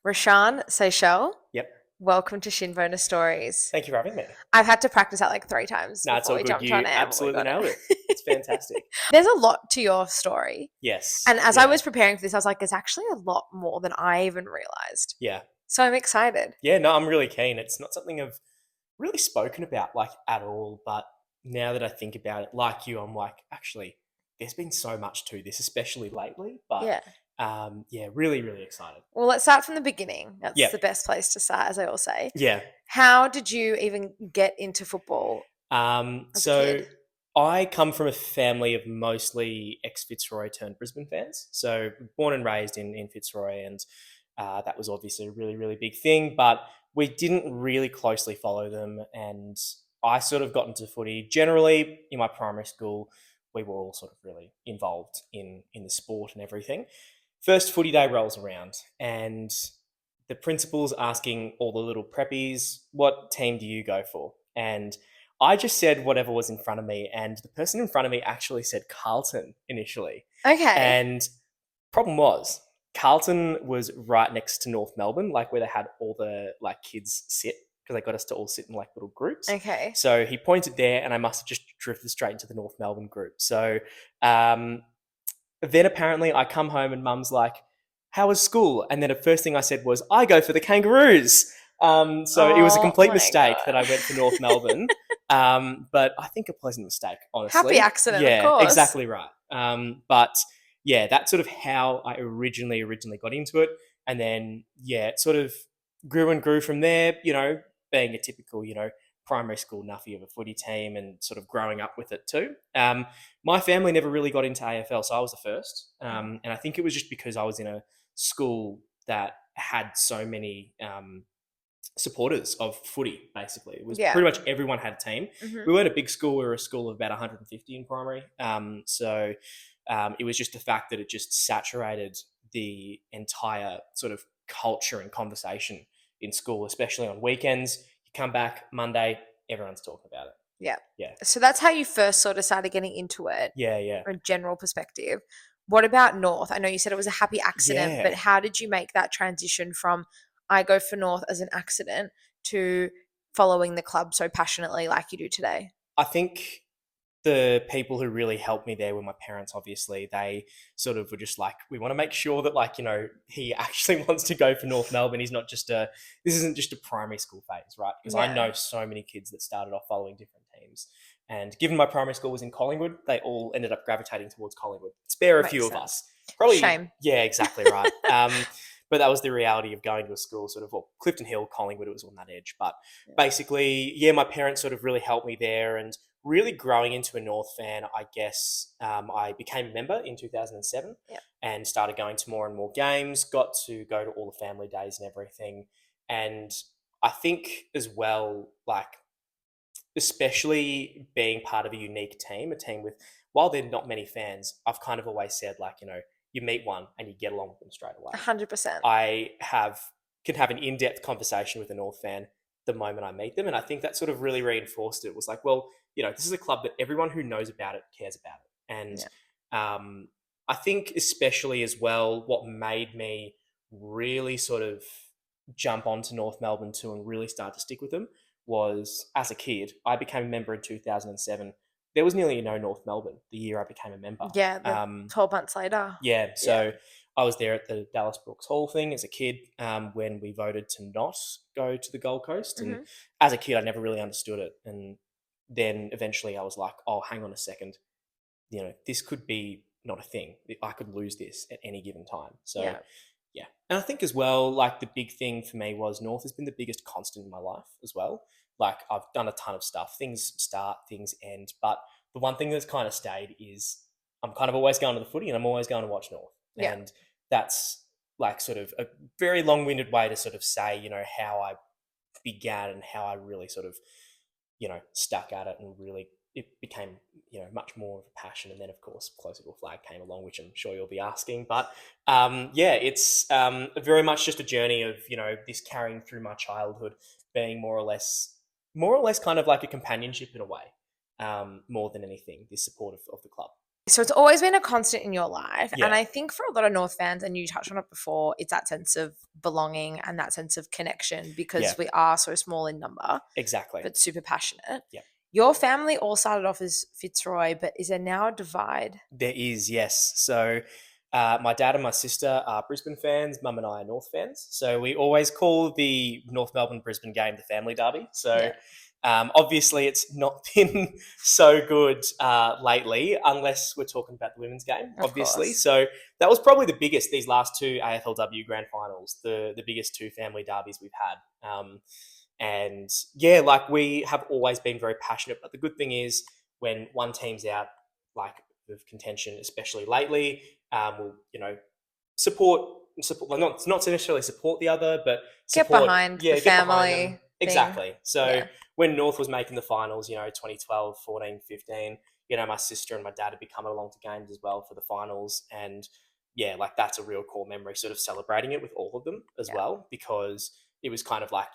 Raushaan Seychell, Yep. welcome to Shinboner Stories. Thank you for having me. I've had to practice that like 3 times No, it's before all we good. jumped on You air, but we absolutely got nailed it. it. It's fantastic. There's a lot to your story. Yes. And as I Yeah. was preparing for this, I was like, there's actually a lot more than I even realized. Yeah. So I'm excited. Yeah. No, I'm really keen. It's not something I've really spoken about like at all, but now that I think about it, like you, I'm like, actually, there's been so much to this, especially lately. But Yeah. yeah, really, really excited. Well, let's start from the beginning. That's Yeah. the best place to start, as I will say. Yeah. How did you even get into football as a So kid? I come from a family of mostly ex-Fitzroy turned Brisbane fans. So born and raised in Fitzroy, and that was obviously a really, really big thing. But we didn't really closely follow them, and I sort of got into footy generally in my primary school. We were all sort of really involved in the sport and everything. First footy day rolls around, and the principal's asking all the little preppies, "What team do you go for?" And I just said whatever was in front of me, and the person in front of me actually said Carlton initially. Okay. And problem was, Carlton was right next to North Melbourne, like where they had all the like kids sit because they got us to all sit in like little groups. Okay. So he pointed there, and I must have just drifted straight into the North Melbourne group. So um, then apparently I come home and Mum's like, "How was school?" And then the first thing I said was, "I go for the Kangaroos." So it was a Oh complete my mistake that God. I went for North Melbourne, but I think a pleasant mistake, Happy honestly. accident, of Yeah, course. exactly right. But yeah, that's sort of how I originally got into it, and then yeah, it sort of grew and grew from there. Being a typical primary school nuffy of a footy team, and sort of growing up with it too. My family never really got into AFL, so I was the first. And I think it was just because I was in a school that had so many supporters of footy, basically. It was Yeah. pretty much everyone had a team. Hmm. We weren't a big school, we were a school of about 150 in primary. So it was just the fact that it just saturated the entire sort of culture and conversation in school, especially on weekends. You come back Monday, everyone's talking about it. Yeah. Yeah. So that's how you first sort of started getting into it, Yeah, yeah. from a general perspective. What about North? I know you said it was a happy accident, but Yeah. how did you make that transition from I go for North as an accident to following the club so passionately like you do today? I think the people who really helped me there were my parents. Obviously, they sort of were just like, we want to make sure that he actually wants to go for North Melbourne. This isn't just a primary school phase, right? Because I Yeah. know so many kids that started off following different teams, and given my primary school was in Collingwood, they all ended up gravitating towards Collingwood. Spare a few Makes of us, sense. probably. Shame. Yeah, exactly right. But that was the reality of going to a school sort of, well, Clifton Hill, Collingwood, it was on that edge. But Yeah. basically, yeah, my parents sort of really helped me there, and really growing into a North fan, I guess. I became a member in 2007 Yeah. and started going to more and more games, got to go to all the family days and everything. And I think as well, like, especially being part of a unique team, a team with, while there are not many fans, I've kind of always said, like, you meet one and you get along with them straight away. 100%. I can have an in-depth conversation with a North fan the moment I meet them, and I think that sort of really reinforced it. It was like, well, this is a club that everyone who knows about it cares about it, and Yeah. I think especially as well, what made me really sort of jump onto North Melbourne too and really start to stick with them was, as a kid, I became a member in 2007. There was nearly no North Melbourne the year I became a member. Yeah. The 12 months later. Yeah, Yeah. so I was there at the Dallas Brooks Hall thing as a kid, when we voted to not go to the Gold Coast. And Hmm. as a kid, I never really understood it. And then eventually I was like, oh, hang on a second. This could be not a thing. I could lose this at any given time. So, Yeah. yeah. And I think as well, like, the big thing for me was North has been the biggest constant in my life as well. Like, I've done a ton of stuff. Things start, things end. But the one thing that's kind of stayed is I'm kind of always going to the footy and I'm always going to watch North. Yeah. And that's like sort of a very long-winded way to sort of say, how I began and how I really sort of, stuck at it, and really it became, much more of a passion. And then, of course, Closer to a Flag came along, which I'm sure you'll be asking. But yeah, it's very much just a journey of, this carrying through my childhood, being more or less kind of like a companionship in a way, more than anything, this support of the club. So it's always been a constant in your life. And Yeah, I think for a lot of North fans, and you touched on it before, it's that sense of belonging and that sense of connection yeah, because we are so small in number, exactly. but super passionate. Yeah. Your family all started off as Fitzroy, but is there now a divide? There is, yes. So my dad and my sister are Brisbane fans. Mum and I are North fans. So we always call the North Melbourne Brisbane game the family derby. So Yeah, obviously it's not been so good lately, unless we're talking about the women's game, of obviously. course. So that was probably the biggest, these last two AFLW grand finals, the biggest two family derbies we've had. And yeah, like we have always been very passionate. But the good thing is when one team's out, like of contention, especially lately, will support, well, not to necessarily support the other, but Get support, behind the yeah, get behind them. family thing. Exactly. So Yeah, when North was making the finals, 2012, 14, 15, my sister and my dad had been coming along to games as well for the finals. And yeah, like that's a real core memory, sort of celebrating it with all of them as yeah, well, because it was kind of like,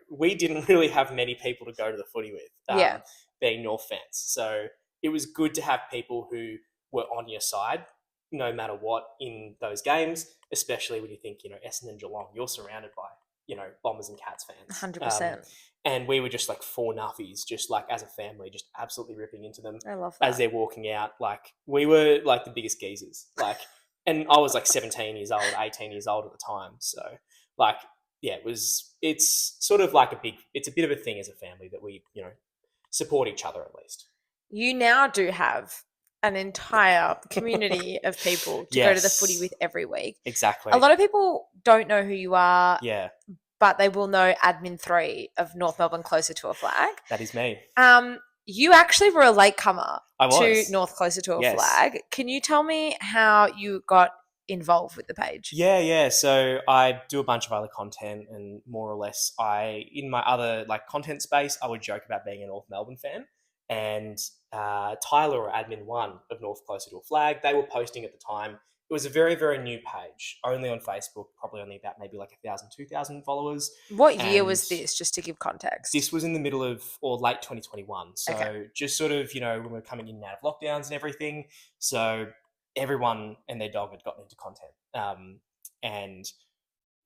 we didn't really have many people to go to the footy with, yeah. being North fans. So it was good to have people who were on your side no matter what in those games, especially when you think, Essendon and Geelong, you're surrounded by, Bombers and Cats fans. 100%. And we were just like four nuffies, just like as a family, just absolutely ripping into them I love as that. they're walking out. Like we were like the biggest geezers. Like, and I was like 17 years old, 18 years old at the time. So like, yeah, it's sort of like it's a bit of a thing as a family that we, support each other at least. You now do have an entire community of people to go to the footy Yes, with every week. A exactly. lot of people don't know who you are, Yeah, but they will know Admin 3 of North Melbourne Closer to a Flag. that is me. You actually were a latecomer I to was. North Closer to a Yes. Flag. Can you tell me how you got involved with the page? Yeah, yeah. So I do a bunch of other content, and more or less, in my other like content space, I would joke about being a North Melbourne fan. And Tyler or Admin One of North Closer to a Flag, they were posting at the time. It was a very, very new page, only on Facebook, probably only about maybe like 1,000, 2,000 followers. What year And was this, just to give context? this was in the middle of or late 2021. Okay. So just sort of, when we're coming in and out of lockdowns and everything. So everyone and their dog had gotten into content. And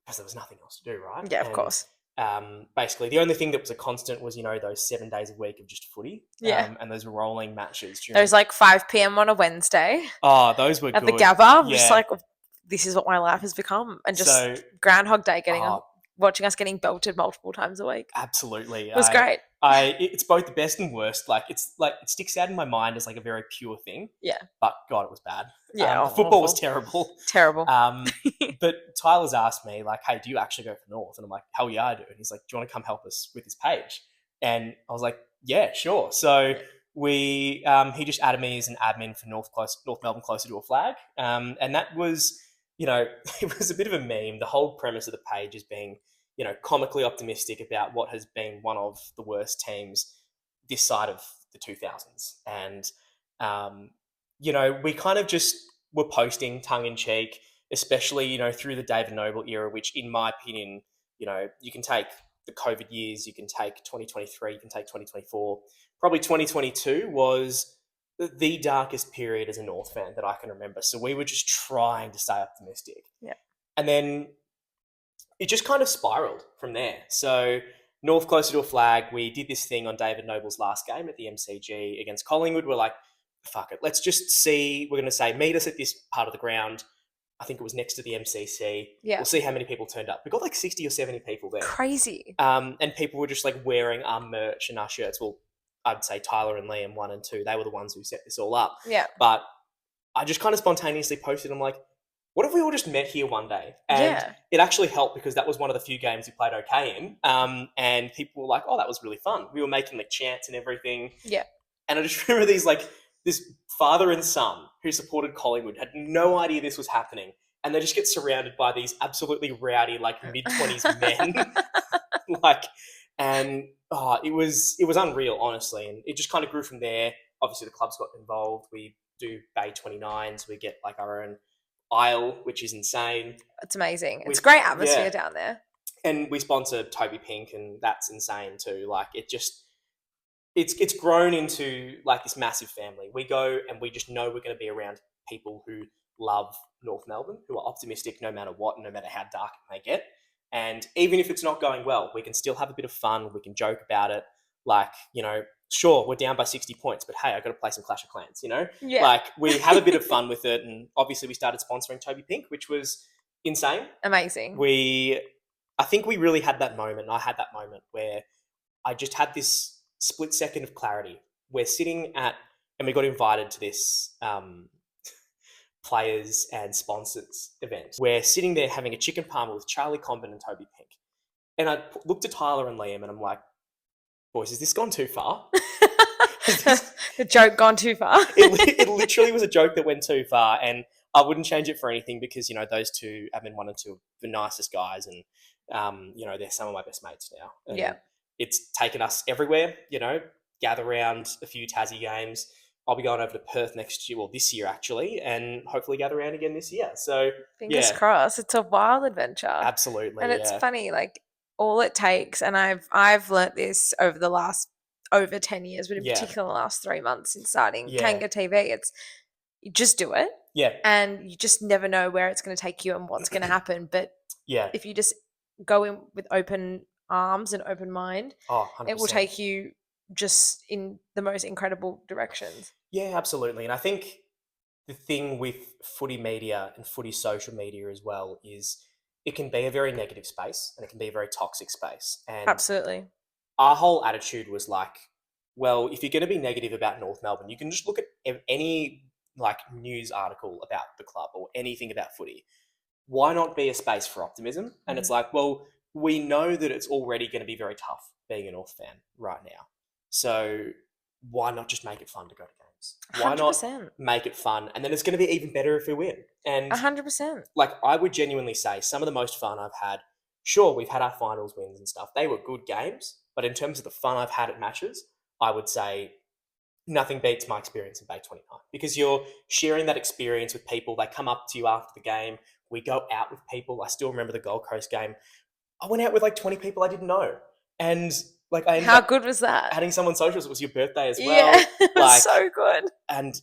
because there was nothing else to do, right? Yeah, of And course. basically the only thing that was a constant was, those 7 days a week of just footy, Yeah. and those rolling matches during. Those like 5 p.m. on a Wednesday Oh, those were at the good. Gabba. I'm just Yeah. like, this is what my life has become. And just So, Groundhog Day oh, watching us getting belted multiple times a week. absolutely. It was great. It's both the best and worst. Like it sticks out in my mind as like a very pure thing. Yeah. But God, it was bad. Yeah. The football was awful. terrible. Terrible. But Tyler's asked me like, "Hey, do you actually go for North?" And I'm like, "Hell yeah, I do." And he's like, "Do you want to come help us with this page?" And I was like, "Yeah, sure." So he just added me as an admin for North Melbourne Closer to a Flag, and that was, it was a bit of a meme. The whole premise of the page is being, comically optimistic about what has been one of the worst teams this side of the 2000s. And, we kind of just were posting tongue in cheek, especially, through the David Noble era, which in my opinion, you can take the COVID years, you can take 2023, you can take 2024. Probably 2022 was the darkest period as a North fan that I can remember. So we were just trying to stay optimistic. Yeah. And then it just kind of spiraled from there. So North Closer to a Flag, we did this thing on David Noble's last game at the MCG against Collingwood. We're like, fuck it, let's just see. We're going to say, meet us at this part of the ground. I think it was next to the MCC. Yeah. We'll see how many people turned up. We got like 60 or 70 people there. Crazy. And people were just like wearing our merch and our shirts. Well, I'd say Tyler and Liam 1 and 2, they were the ones who set this all up. Yeah. But I just kind of spontaneously posted, I'm like, what if we all just met here one day? And it actually helped because that was one of the few games we played okay in. And people were like, oh, that was really fun. We were making like chants and everything. Yeah. And I just remember this father and son who supported Collingwood had no idea this was happening. And they just get surrounded by these absolutely rowdy, like mid-20s men. It was unreal, honestly. And it just kind of grew from there. Obviously, the clubs got involved. We do Bay 29s. We get like our own aisle, which is insane. It's amazing. It's a great atmosphere down there. And we sponsor Toby Pink, and that's insane too. Like, it just, it's grown into like this massive family. We go and we just know we're going to be around people who love North Melbourne, who are optimistic no matter what, no matter how dark it may get. And even if it's not going well, we can still have a bit of fun. We can joke about it. Like, sure, we're down by 60 points, but hey, I got to play some Clash of Clans. Yeah. Like, we have a bit of fun with it. And obviously, we started sponsoring Toby Pink, which was insane. Amazing. I think we really had that moment. I had that moment where I just had this split second of clarity. We're sitting and we got invited to this players and sponsors event. We're sitting there having a chicken parma with Charlie Comben and Toby Pink. And I looked at Tyler and Liam and I'm like, boys, has this gone too far? The joke gone too far. It literally was a joke that went too far, and I wouldn't change it for anything because those two, Admin 1 and 2, are the nicest guys, and they're some of my best mates now. And Yeah. it's taken us everywhere. Gather around a few Tassie games. I'll be going over to Perth next year, well, this year actually, and hopefully gather around again this year. So Fingers crossed. It's a wild adventure. Absolutely, and it's funny, like all it takes, and I've learnt this over the last over 10 years, but in particular the last 3 months since starting Kanga TV, it's you just do it. Yeah. And you just never know where it's going to take you and what's going to happen. But if you just go in with open arms and open mind, it will take you just in the most incredible directions. Yeah, absolutely. And I think the thing with footy media and footy social media as well is it can be a very negative space and it can be a very toxic space. And Absolutely. Our whole attitude was like, well, if you're going to be negative about North Melbourne, you can just look at any like news article about the club or anything about footy. Why not be a space for optimism? And it's like, well, we know that it's already going to be very tough being a North fan right now. So why not just make it fun to go to games? Why 100%. not make it fun? And then it's going to be even better if we win. And 100%. like, I would genuinely say some of the most fun I've had, sure, we've had our finals wins and stuff. They were good games. But in terms of the fun I've had at matches, I would say nothing beats my experience in Bay 29 because you're sharing that experience with people. They come up to you after the game. We go out with people. I still remember the Gold Coast game. I went out with like 20 people I didn't know. And like, I ended How up good was that? adding someone socials. It was your birthday as well. Yeah, it was so good. And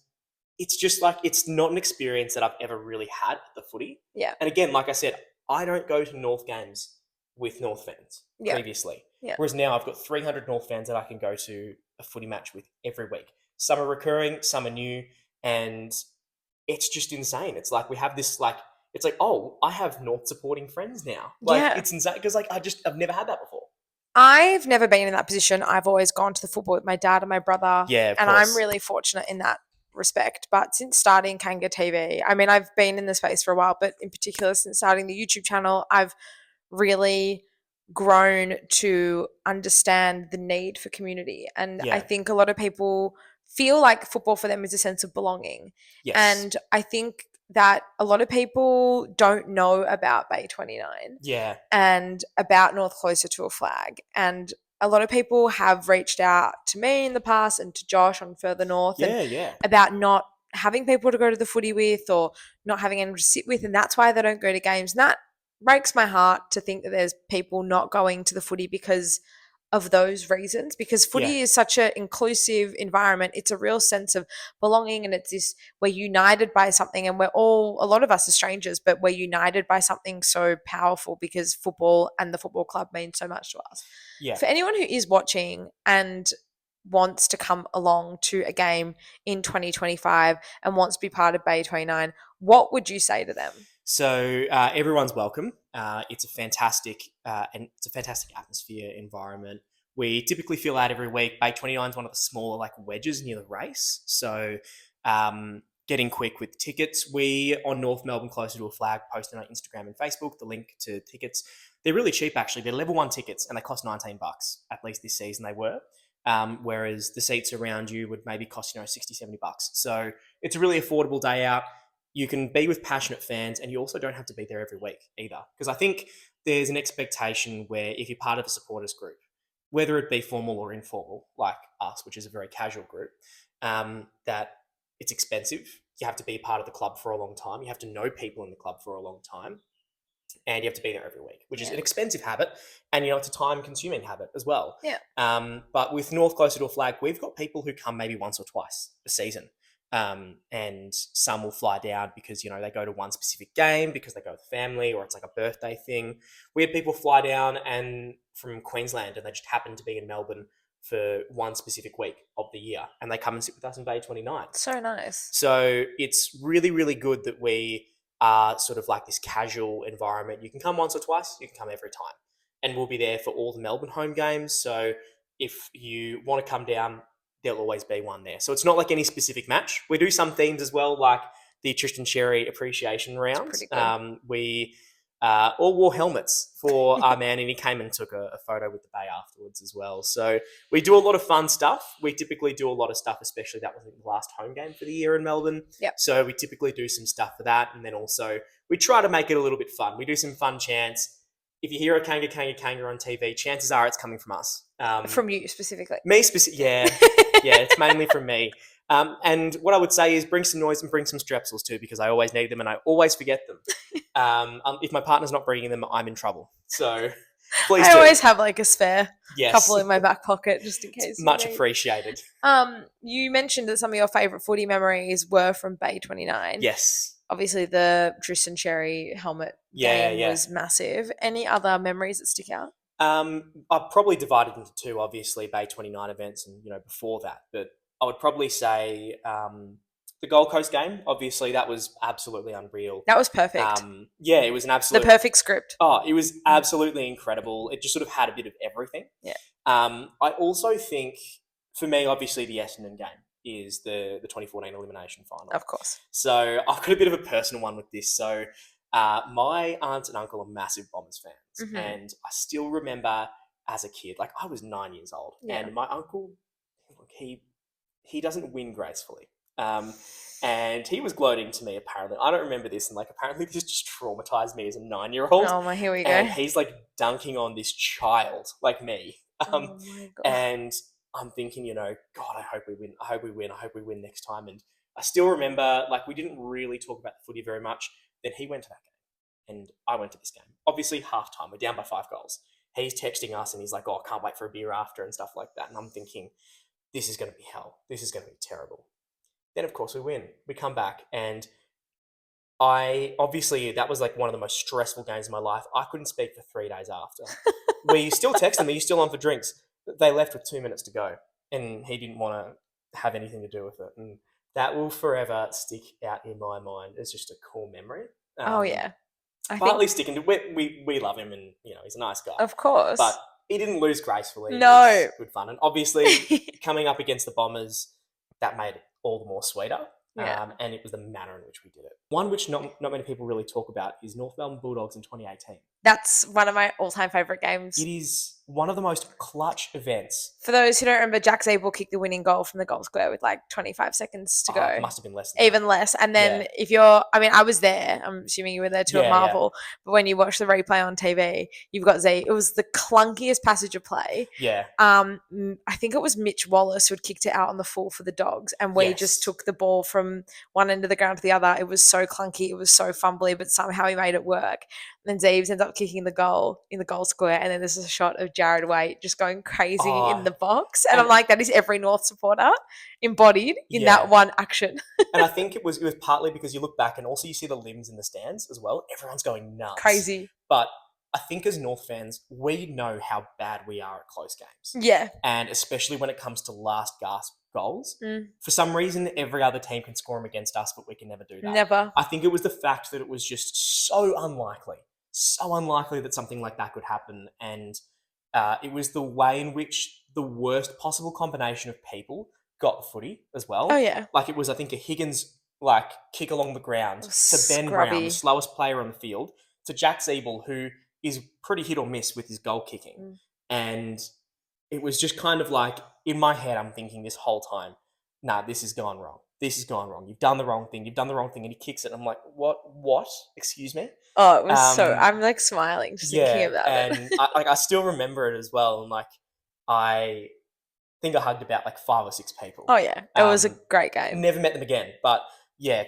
it's just like, it's not an experience that I've ever really had at the footy. Yeah. And again, like I said, I don't go to North games with North fans previously. Yeah. Whereas now I've got 300 North fans that I can go to a footy match with every week. Some are recurring, some are new, and it's just insane. It's like we have this like, it's like, oh, I have North supporting friends now. Like, it's insane because like I've never had that before. I've never been in that position. I've always gone to the football with my dad and my brother. Yeah, and I'm really fortunate in that respect. But since starting Kanga TV, I mean, I've been in the space for a while, but in particular since starting the YouTube channel, I've really grown to understand the need for community. And I think a lot of people feel like football for them is a sense of belonging. Yes. And I think that a lot of people don't know about Bay 29. Yeah. And about North Closer to a Flag. And a lot of people have reached out to me in the past and to Josh on Further North about not having people to go to the footy with or not having anyone to sit with. And that's why they don't go to games. And that breaks my heart to think that there's people not going to the footy because of those reasons, because footy is such an inclusive environment. It's a real sense of belonging, and it's this, we're united by something, and a lot of us are strangers, but we're united by something so powerful because football and the football club mean so much to us. Yeah. For anyone who is watching and wants to come along to a game in 2025 and wants to be part of Bay 29, what would you say to them? So everyone's welcome. It's a fantastic atmosphere, environment. We typically fill out every week. Bay 29 is one of the smaller like wedges near the race. So getting quick with tickets. We on North Melbourne Closer to a Flag post on our Instagram and Facebook the link to tickets. They're really cheap actually. They're level 1 tickets and they cost $19. At least this season they were. Whereas the seats around you would maybe cost $60, $70. So it's a really affordable day out. You can be with passionate fans and you also don't have to be there every week either. Because I think there's an expectation where if you're part of a supporters group, whether it be formal or informal, like us, which is a very casual group, that it's expensive. You have to be part of the club for a long time. You have to know people in the club for a long time. and you have to be there every week, which is an expensive habit, and it's a time-consuming habit as well. Yeah. But with North Closer to a Flag, we've got people who come maybe once or twice a season, and some will fly down because they go to one specific game because they go with family or it's like a birthday thing. We had people fly down and from Queensland, and they just happen to be in Melbourne for one specific week of the year, and they come and sit with us in Bay 29. So nice. So it's really, really good that we are sort of like this casual environment. You can come once or twice, you can come every time. And we'll be there for all the Melbourne home games. So if you want to come down, there'll always be one there. So it's not like any specific match. We do some themes as well, like the Tristan Sherry appreciation round. That's pretty good. We all wore helmets for our man, and he came and took a photo with the Bay afterwards as well. So we do a lot of fun stuff. We typically do a lot of stuff, especially that was the last home game for the year in Melbourne. Yep. So we typically do some stuff for that, and then also we try to make it a little bit fun. We do some fun chants. If you hear a kanga, kanga, kanga on TV, chances are it's coming from us. From you specifically. Me specifically, yeah. Yeah, it's mainly from me. And what I would say is bring some noise and bring some strepsils too, because I always need them and I always forget them. If my partner's not bringing them, I'm in trouble. So please I always have like a spare couple in my back pocket just in case. Much appreciated. You mentioned that some of your favourite footy memories were from Bay 29. Yes. Obviously, the Tristan Sherry helmet game was massive. Any other memories that stick out? I've probably divided into two, obviously, Bay 29 events and, before that. But I would probably say the Gold Coast game, obviously, that was absolutely unreal. That was perfect. It was an absolute... The perfect script. Oh, it was absolutely incredible. It just sort of had a bit of everything. Yeah. I also think, for me, obviously, the Essendon game is the 2014 elimination final. Of course. So I've got a bit of a personal one with this. So my aunt and uncle are massive Bombers fans. And I still remember as a kid, like I was 9 years old, and my uncle, he doesn't win gracefully. And he was gloating to me, apparently. I don't remember this, and apparently this just traumatized me as a 9-year-old. Oh my, here we go. And he's dunking on this child like me. Oh my God. And I'm thinking, God, I hope we win. I hope we win. I hope we win next time. And I still remember, we didn't really talk about the footy very much. Then he went to that game and I went to this game. Obviously, halftime, we're down by 5 goals. He's texting us and he's like, oh, I can't wait for a beer after and stuff like that. And I'm thinking, this is going to be hell. This is going to be terrible. Then, of course, we win. We come back and that was one of the most stressful games of my life. I couldn't speak for 3 days after. We still text them, are you still on for drinks? They left with 2 minutes to go and he didn't want to have anything to do with it. And that will forever stick out in my mind as just a cool memory. Partly sticking to we love him and he's a nice guy. Of course. But he didn't lose gracefully. No. It was good fun. And obviously coming up against the Bombers, that made it all the more sweeter. Yeah. And it was the manner in which we did it. One which not many people really talk about is North Melbourne Bulldogs in 2018. That's one of my all-time favourite games. It is one of the most clutch events. For those who don't remember, Jack Zabel kicked the winning goal from the goal square with 25 seconds to go. It must have been less than Even less. And then I was there. I'm assuming you were there too at Marvel. Yeah. But when you watch the replay on TV, you've got Z. It was the clunkiest passage of play. Yeah. I think it was Mitch Wallace who had kicked it out on the full for the Dogs. And we just took the ball from one end of the ground to the other. It was so clunky. It was so fumbly, but somehow he made it work. And then Zeeves ends up kicking the goal in the goal square. And then there's a shot of Jared Waite just going crazy in the box. And I'm like, that is every North supporter embodied in that one action. And I think it was partly because you look back and also you see the limbs in the stands as well. Everyone's going nuts. Crazy. But I think as North fans, we know how bad we are at close games. Yeah. And especially when it comes to last gasp goals. For some reason, every other team can score them against us, but we can never do that. Never. I think it was the fact that it was just so unlikely that something like that could happen. And it was the way in which the worst possible combination of people got the footy as well. Oh, yeah. It was, I think, a Higgins kick along the ground to Ben Brown, the slowest player on the field, to Jack Zabel, who is pretty hit or miss with his goal kicking. And it was just kind of in my head, I'm thinking this whole time, nah, this has gone wrong. This has gone wrong. You've done the wrong thing. And he kicks it. And I'm like, what? Excuse me? Oh, it was I'm smiling just thinking about it. And I still remember it as well. And I think I hugged about 5 or 6 people. Oh yeah. It was a great game. Never met them again. But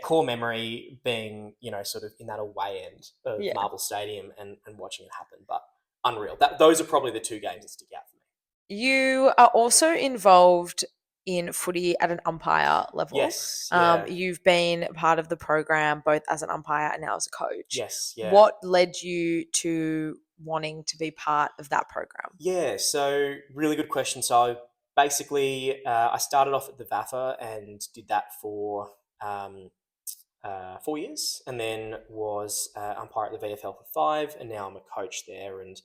core memory being, sort of in that away end of Yeah. Marvel Stadium and watching it happen. But unreal. Those are probably the two games that stick out for me. You are also involved in footy at an umpire level. Yes, yeah. You've been part of the program both as an umpire and now as a coach. Yes, yeah. What led you to wanting to be part of that program? Yeah, so really good question. So basically, I started off at the VAFA and did that for 4 years, and then was umpire at the VFL for 5, and now I'm a coach there. And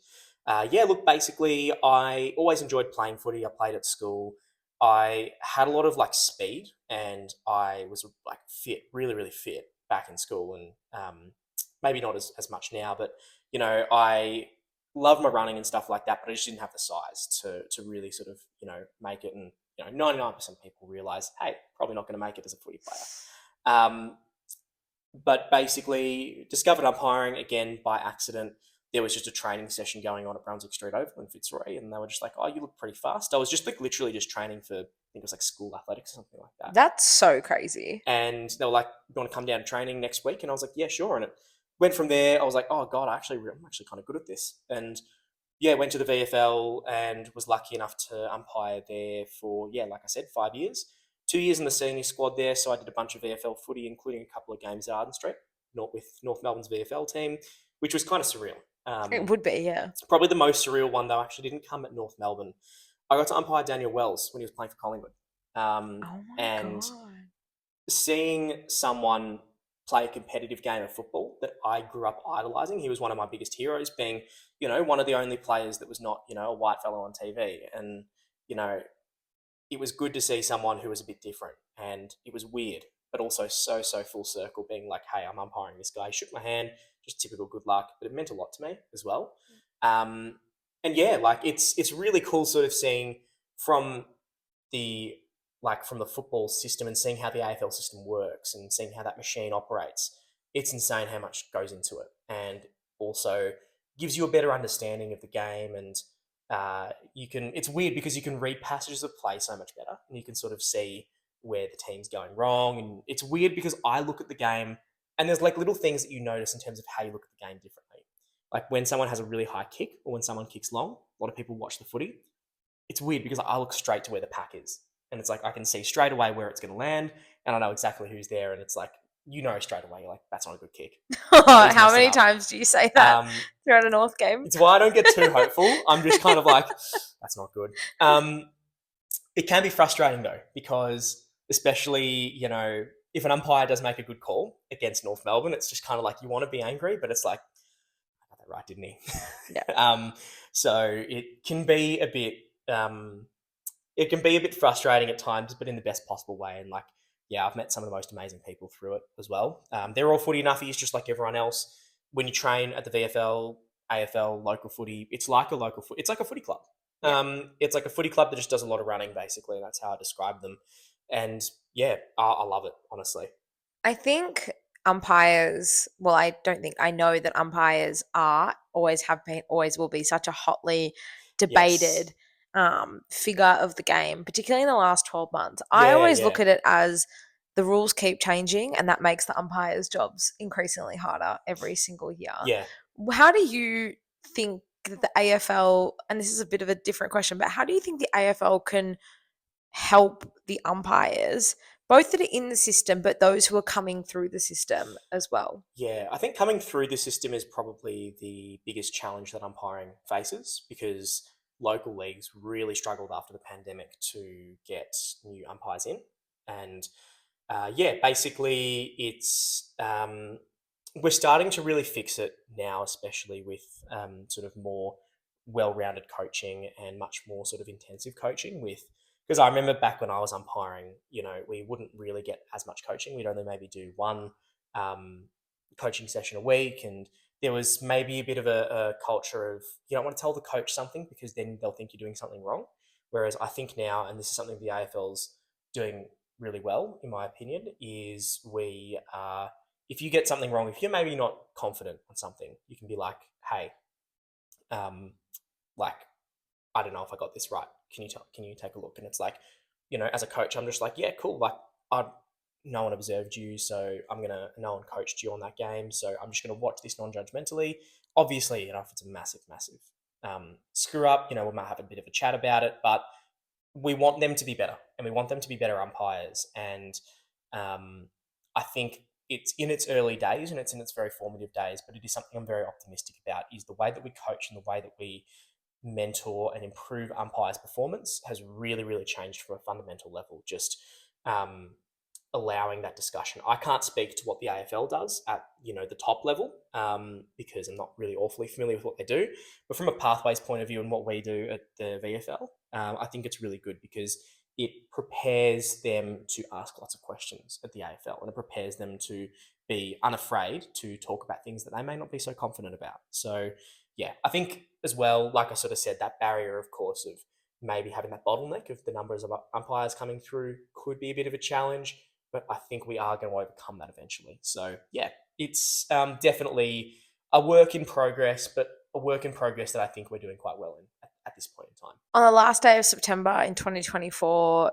yeah, look, basically, I always enjoyed playing footy. I played at school. I had a lot of like speed, and I was like fit, really, really fit back in school, and maybe not as much now, but I love my running and stuff like that, but I just didn't have the size to really sort of make it. And 99% of people realize, hey, probably not going to make it as a footy player. But basically discovered umpiring again by accident. There was just a training session going on at Brunswick Street Oval in Fitzroy, and they were just like, "Oh, you look pretty fast." I was just like literally just training for, I think it was like school athletics or something like that. That's so crazy. And they were like, "You want to come down to training next week?" And I was like, "Yeah, sure." And it went from there. I was like, "Oh God, I'm actually kind of good at this." And yeah, went to the VFL and was lucky enough to umpire there for, yeah, like I said, 5 years. 2 years in the senior squad there, so I did a bunch of VFL footy, including a couple of games at Arden Street, with North Melbourne's VFL team, which was kind of surreal. It would be, yeah. Probably the most surreal one, though, actually didn't come at North Melbourne. I got to umpire Daniel Wells when he was playing for Collingwood. Oh my And God. seeing someone play a competitive game of football that I grew up idolising, he was one of my biggest heroes, being, one of the only players that was not, a white fellow on TV. And, it was good to see someone who was a bit different, and it was weird, but also so full circle, being like, hey, I'm umpiring this guy. He shook my hand, just typical good luck, but it meant a lot to me as well. And yeah, like it's really cool sort of seeing from the from the football system and seeing how the AFL system works and seeing how that machine operates. It's insane how much goes into it, and also gives you a better understanding of the game. And it's weird because you can read passages of play so much better, and you can sort of see where the team's going wrong. And it's weird because I look at the game and there's like little things that you notice in terms of how you look at the game differently. Like when someone has a really high kick or when someone kicks long, a lot of people watch the footy. It's weird because I look straight to where the pack is, and it's like I can see straight away where it's going to land, and I know exactly who's there. And it's like, straight away, you're like, that's not a good kick. How many times do you say that throughout a North game? It's why I don't get too hopeful. I'm just kind of like, that's not good. It can be frustrating though, because especially, if an umpire does make a good call against North Melbourne, it's just kind of like you want to be angry, but it's like, I got that right, didn't he? Yeah. So it can be a bit frustrating at times, but in the best possible way. And like, yeah, I've met some of the most amazing people through it as well. They're all footy nuffies, just like everyone else. When you train at the VFL, AFL, local footy, it's like it's like a footy club. Yeah. It's like a footy club that just does a lot of running, basically. That's how I describe them. And yeah, I love it, honestly. I think umpires, well, I know that umpires always have been, always will be such a hotly debated figure of the game, particularly in the last 12 months. I always look at it as the rules keep changing, and that makes the umpires' jobs increasingly harder every single year. Yeah. How do you think that the AFL, and this is a bit of a different question, but how do you think the AFL can help the umpires, both that are in the system, but those who are coming through the system as well? Yeah, I think coming through the system is probably the biggest challenge that umpiring faces, because local leagues really struggled after the pandemic to get new umpires in. And yeah, basically it's we're starting to really fix it now, especially with sort of more well-rounded coaching and much more sort of intensive coaching because I remember back when I was umpiring, we wouldn't really get as much coaching. We'd only maybe do one coaching session a week, and there was maybe a bit of a culture of you don't want to tell the coach something because then they'll think you're doing something wrong. Whereas I think now, and this is something the AFL's doing really well, in my opinion, is if you get something wrong, if you're maybe not confident on something, you can be like, hey, I don't know if I got this right. Can you take a look? And it's like, as a coach, I'm just like, yeah, cool. Like, no one observed you, so no one coached you on that game, so I'm just gonna watch this non-judgmentally. Obviously, if it's a massive screw up, we might have a bit of a chat about it, but we want them to be better, and we want them to be better umpires. And I think it's in its early days and it's in its very formative days, but it is something I'm very optimistic about, is the way that we coach and the way that we mentor and improve umpires' performance has really, really changed from a fundamental level, just allowing that discussion. I can't speak to what the AFL does at the top level because I'm not really awfully familiar with what they do, but from a pathways point of view and what we do at the VFL, I think it's really good because it prepares them to ask lots of questions at the AFL, and it prepares them to be unafraid to talk about things that they may not be so confident about. So yeah, I think as well, like I sort of said, that barrier, of course, of maybe having that bottleneck of the numbers of umpires coming through could be a bit of a challenge, but I think we are going to overcome that eventually. So yeah, it's definitely a work in progress, but a work in progress that I think we're doing quite well in at this point in time. On the last day of September in 2024,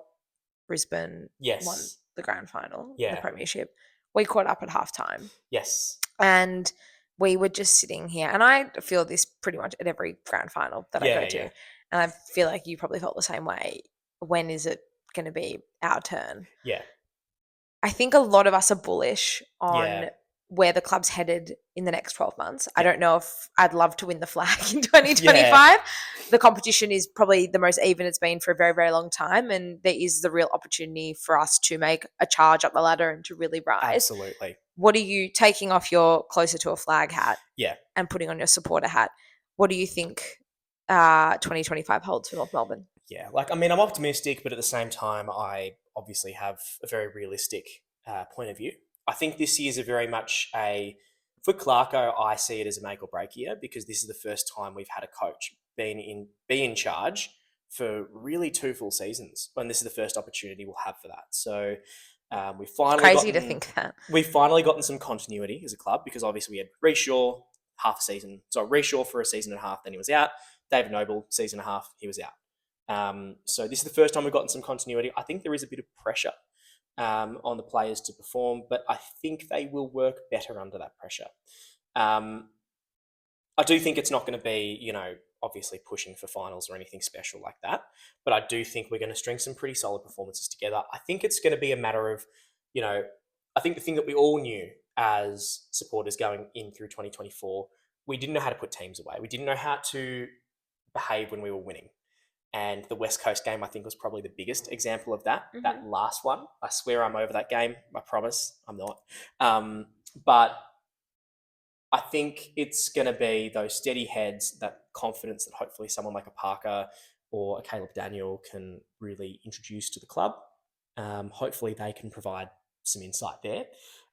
Brisbane won the grand final, the premiership. We caught up at halftime. Yes. And we were just sitting here, and I feel this pretty much at every grand final that I go to. And I feel like you probably felt the same way. When is it going to be our turn? Yeah. I think a lot of us are bullish on where the club's headed in the next 12 months. I don't know if I'd love to win the flag in 2025. The competition is probably the most even it's been for a very, very long time, and there is the real opportunity for us to make a charge up the ladder and to really rise. Absolutely. What are you taking off your closer to a flag hat and putting on your supporter hat? What do you think 2025 holds for North Melbourne? Yeah, I'm optimistic, but at the same time, I obviously have a very realistic point of view. I think this year is very much for Clarko, I see it as a make or break year, because this is the first time we've had a coach be in charge for really 2 full seasons, and this is the first opportunity we'll have for that. So we finally it's crazy to think that. We've finally gotten some continuity as a club, because obviously we had Reeshaw Reeshaw for a season and a half, then he was out. David Noble, season and a half, he was out. So this is the first time we've gotten some continuity. I think there is a bit of pressure on the players to perform, but I think they will work better under that pressure. I do think it's not going to be, obviously pushing for finals or anything special like that, but I do think we're going to string some pretty solid performances together. I think it's going to be a matter of, I think the thing that we all knew as supporters going in through 2024, we didn't know how to put teams away. We didn't know how to behave when we were winning. And the West Coast game, I think, was probably the biggest example of that. Mm-hmm. That last one. I swear I'm over that game. I promise I'm not. But I think it's going to be those steady heads, that confidence that hopefully someone like a Parker or a Caleb Daniel can really introduce to the club. Hopefully they can provide some insight there.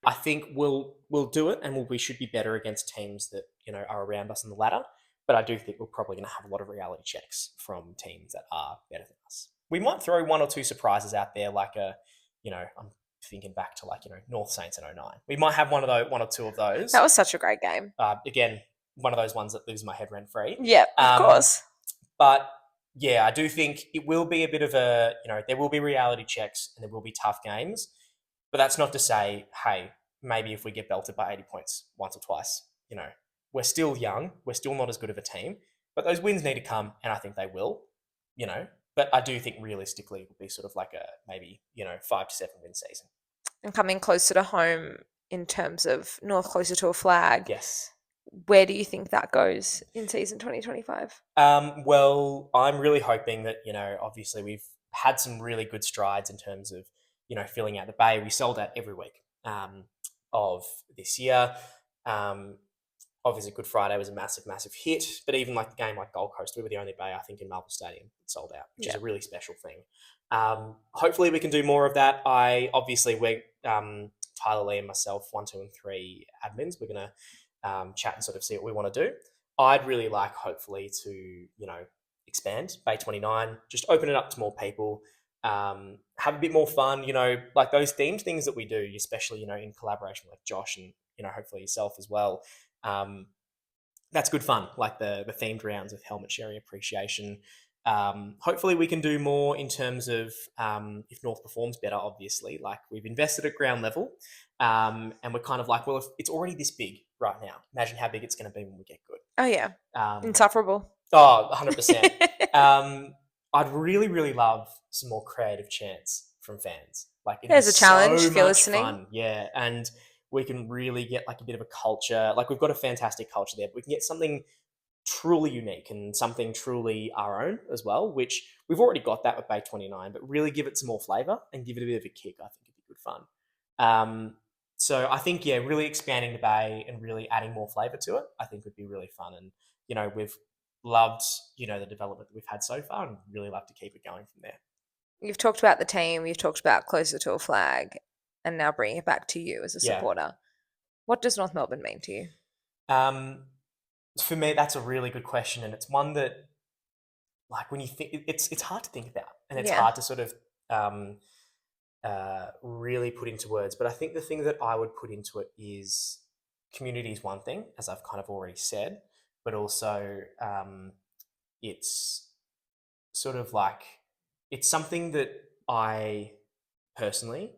I think we'll do it, and we should be better against teams that are around us on the ladder. But I do think we're probably going to have a lot of reality checks from teams that are better than us. We might throw 1 or 2 surprises out there, like I'm thinking back to North Saints in 2009. We might have 1 or 2 of those. That was such a great game. Again, one of those ones that lives in my head rent free. Yeah, of course. But yeah, I do think it will be a bit of a, there will be reality checks and there will be tough games. But that's not to say, hey, maybe if we get belted by 80 points once or twice, we're still young. We're still not as good of a team. But those wins need to come, and I think they will, But I do think realistically it will be sort of like a maybe, 5 to 7 win season. And coming closer to home in terms of North closer to a flag. Yes. Where do you think that goes in season 2025? Well, I'm really hoping that, obviously we've had some really good strides in terms of, filling out the bay. We sold out every week of this year. Obviously, Good Friday was a massive, massive hit. But even like the game like Gold Coast, we were the only bay, I think, in Marvel Stadium that sold out, which is a really special thing. Hopefully we can do more of that. We're Tyler Lee and myself, 1, 2, and 3 admins. We're going to chat and sort of see what we want to do. I'd really like, hopefully, to, expand Bay 29, just open it up to more people, have a bit more fun, like those themed things that we do, especially, in collaboration with Josh and, hopefully yourself as well. That's good fun, like the themed rounds of helmet sharing appreciation. Hopefully we can do more in terms of if North performs better, obviously. Like, we've invested at ground level, and we're kind of like, well, if it's already this big right now, imagine how big it's going to be when we get good. Oh, yeah. Um, Insufferable. Oh, 100%. I'd really, really love some more creative chants from fans. Like, it'd There's be a challenge so if you're much listening. fun. Yeah. And we can really get like a bit of a culture. Like, we've got a fantastic culture there, but we can get something truly unique and something truly our own as well, which we've already got that with Bay 29, but really give it some more flavour and give it a bit of a kick. I think it'd be good fun. So I think, yeah, really expanding the Bay and really adding more flavour to it, I think would be really fun. And, we've loved, the development that we've had so far, and really love to keep it going from there. You've talked about the team, you've talked about closer to a flag, and now bringing it back to you as a Yeah. supporter. What does North Melbourne mean to you? For me, that's a really good question, and it's one that, like, when you think, it's hard to think about, and it's hard to sort of really put into words. But I think the thing that I would put into it is community is one thing, as I've kind of already said, but also it's sort of like, it's something that I personally,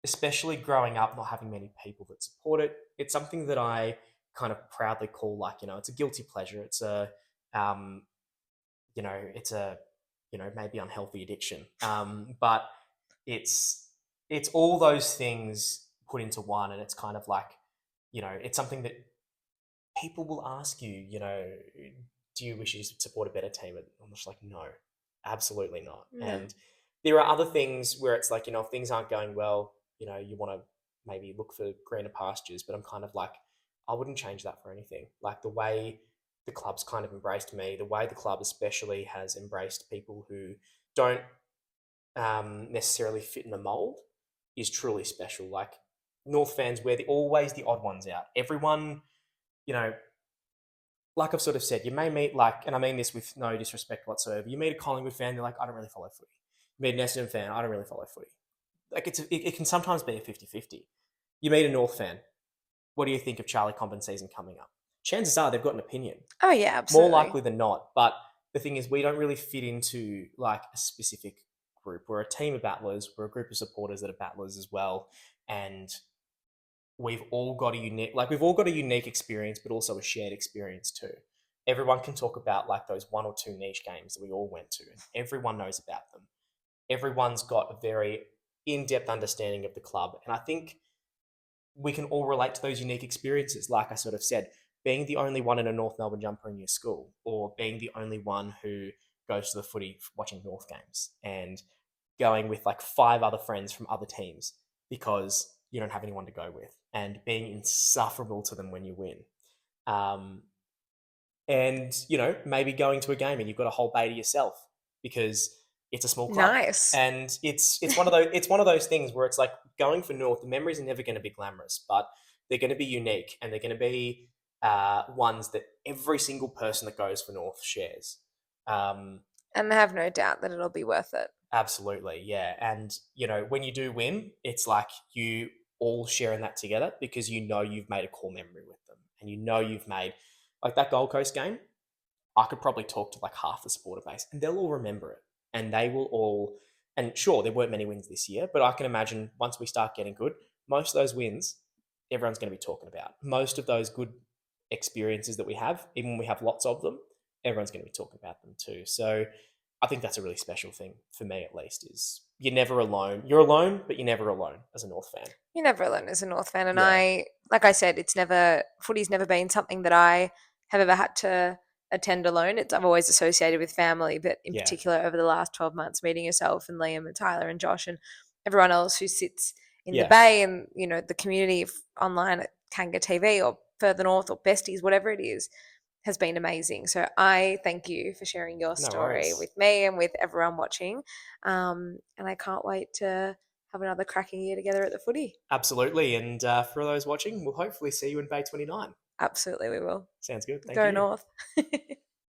especially growing up, not having many people that support it, it's something that I kind of proudly call, like, it's a guilty pleasure. It's a, it's a, maybe unhealthy addiction. But it's all those things put into one, and it's kind of like, it's something that people will ask you, do you wish you support a better team? And I'm just like, no, absolutely not. No. And there are other things where it's like, if things aren't going well, you want to maybe look for greener pastures. But I'm kind of like, I wouldn't change that for anything. Like, the way the club's kind of embraced me, the way the club especially has embraced people who don't necessarily fit in the mold, is truly special. Like, North fans, we're always the odd ones out. Everyone, like I've sort of said, you may meet, like, and I mean this with no disrespect whatsoever, you meet a Collingwood fan, they're like, I don't really follow footy. You meet an Essendon fan, I don't really follow footy. Like, it can sometimes be a 50-50. You meet a North fan, what do you think of Charlie Comben's season coming up? Chances are they've got an opinion. Oh, yeah, absolutely. More likely than not. But the thing is, we don't really fit into like a specific group. We're a team of battlers. We're a group of supporters that are battlers as well. And we've all got a unique experience, but also a shared experience too. Everyone can talk about like those one or two niche games that we all went to, and everyone knows about them. Everyone's got a very in-depth understanding of the club. And I think we can all relate to those unique experiences. Like I sort of said, being the only one in a North Melbourne jumper in your school, or being the only one who goes to the footy watching North games, and going with like 5 other friends from other teams because you don't have anyone to go with, and being insufferable to them when you win. And, maybe going to a game and you've got a whole bay to yourself because it's a small club. Nice. And it's one of those things where it's like, going for North, the memories are never going to be glamorous, but they're going to be unique, and they're going to be ones that every single person that goes for North shares. And I have no doubt that it'll be worth it. Absolutely, yeah. And, when you do win, it's like you all sharing that together because you've made a core memory with them, and you've made, like, that Gold Coast game, I could probably talk to like half the supporter base and they'll all remember it, and they will all, and sure, there weren't many wins this year, but I can imagine once we start getting good, most of those wins, everyone's going to be talking about. Most of those good experiences that we have, even when we have lots of them, everyone's going to be talking about them too. So I think that's a really special thing for me, at least, is you're never alone. You're alone, but you're never alone as a North fan. You're never alone as a North fan. And like I said, footy's never been something that I have ever had to attend alone. I've always associated with family, but in particular over the last 12 months, meeting yourself and Liam and Tyler and Josh and everyone else who sits in the Bay and, the community online at Kanga TV or further north or besties, whatever it is, has been amazing. So I thank you for sharing your story with me and with everyone watching. And I can't wait to have another cracking year together at the footy. Absolutely. And for those watching, we'll hopefully see you in Bay 29. Absolutely, we will. Sounds good. Thank you. Go you. North.